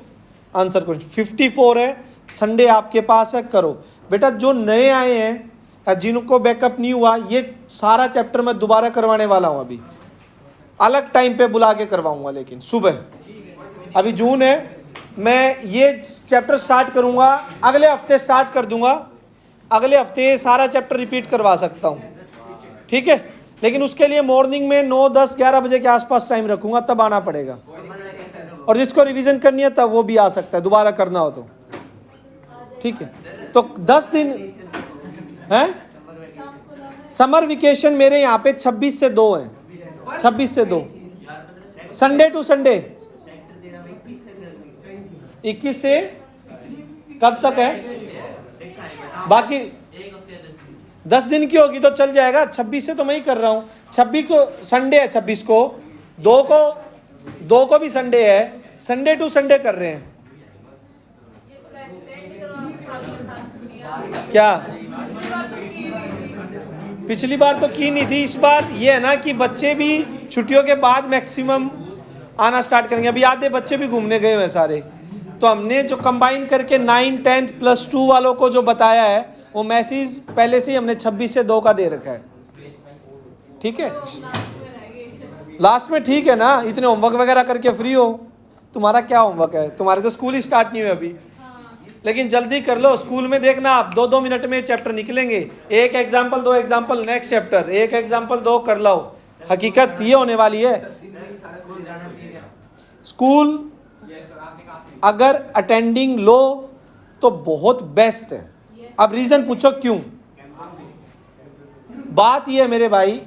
answer question. 54 है, संडे आपके पास है, करो बेटा। जो नए आए हैं या जिनको बैकअप नहीं हुआ, ये सारा चैप्टर मैं दोबारा करवाने वाला हूँ। अभी अलग टाइम पे बुला के करवाऊंगा, लेकिन सुबह। अभी जून है, मैं ये चैप्टर स्टार्ट करूंगा, अगले हफ्ते स्टार्ट कर दूंगा, अगले हफ्ते सारा चैप्टर रिपीट करवा सकता हूँ, ठीक है। लेकिन उसके लिए मॉर्निंग में 9, 10, 11 बजे के आसपास टाइम रखूंगा, तब आना पड़ेगा। और जिसको रिवीजन करनी है तब वो भी आ सकता है, दोबारा करना हो तो, ठीक है। तो 10 दिन है समर वेकेशन। मेरे यहाँ पे 26 से 2 है, 26 से 2, संडे टू संडे। 21 से कब तक है? बाकी 10 दिन की होगी तो चल जाएगा। 26 से तो मैं ही कर रहा हूँ, 26 को संडे है, 26 को 2 को भी संडे है, संडे टू संडे कर रहे हैं। क्या पिछली बार तो की नहीं थी, इस बार ये है ना कि बच्चे भी छुट्टियों के बाद मैक्सिमम आना स्टार्ट करेंगे। अभी आधे बच्चे भी घूमने गए हुए सारे, तो हमने जो कंबाइन करके 9, 10 प्लस 2 वालों को जो बताया है वो मैसेज पहले से ही हमने 26 से 2 का दे रखा है, ठीक है। लास्ट में ठीक है ना, इतने होमवर्क वगैरह करके फ्री हो। तुम्हारा क्या होमवर्क है? तुम्हारे तो स्कूल ही स्टार्ट नहीं हुए अभी, लेकिन जल्दी कर लो। स्कूल में देखना आप 2-2 मिनट में चैप्टर निकलेंगे। एक एग्जाम्पल, 2 एग्जाम्पल, नेक्स्ट चैप्टर, एक एग्जाम्पल 2 कर लो। हकीकत ये होने वाली है। स्कूल अगर अटेंडिंग लो तो बहुत बेस्ट है। अब रीजन पूछो क्यों? बात ये है मेरे भाई,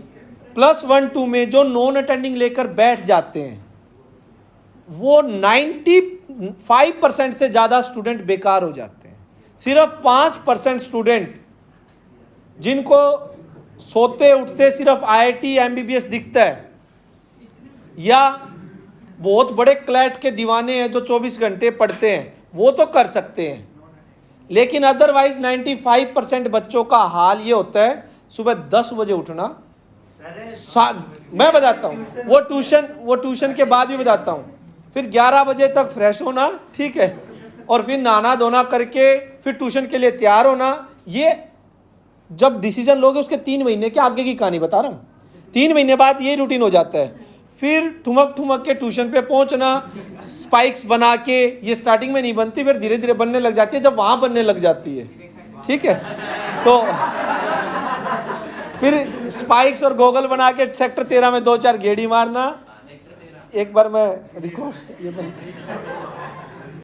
+1, 2 में जो नॉन अटेंडिंग लेकर बैठ जाते हैं वो 95% से ज्यादा स्टूडेंट बेकार हो जाते हैं। सिर्फ 5% स्टूडेंट जिनको सोते उठते सिर्फ IIT MBBS दिखता है, या बहुत बड़े क्लैट के दीवाने हैं जो 24 घंटे पढ़ते हैं, वो तो कर सकते हैं। लेकिन अदरवाइज 95% बच्चों का हाल ये होता है, सुबह 10 बजे उठना। मैं बताता हूँ, वो ट्यूशन के बाद भी बताता हूँ, फिर 11 बजे तक फ्रेश होना, ठीक है, और फिर नहाना धोना करके फिर ट्यूशन के लिए तैयार होना। ये जब डिसीजन लोगे उसके 3 महीने के आगे की कहानी बता रहा हूँ। 3 महीने बाद ये रूटीन हो जाता है। फिर ठुमक ठुमक के ट्यूशन पे पहुंचना, स्पाइक्स बना के, ये स्टार्टिंग में नहीं बनती, फिर धीरे धीरे बनने लग जाती है जब वहां बनने लग जाती है, ठीक है। तो फिर स्पाइक्स और गोगल बना के सेक्टर 13 में 2-4 गेड़ी मारना। एक बार मैं रिकॉर्ड ये बंद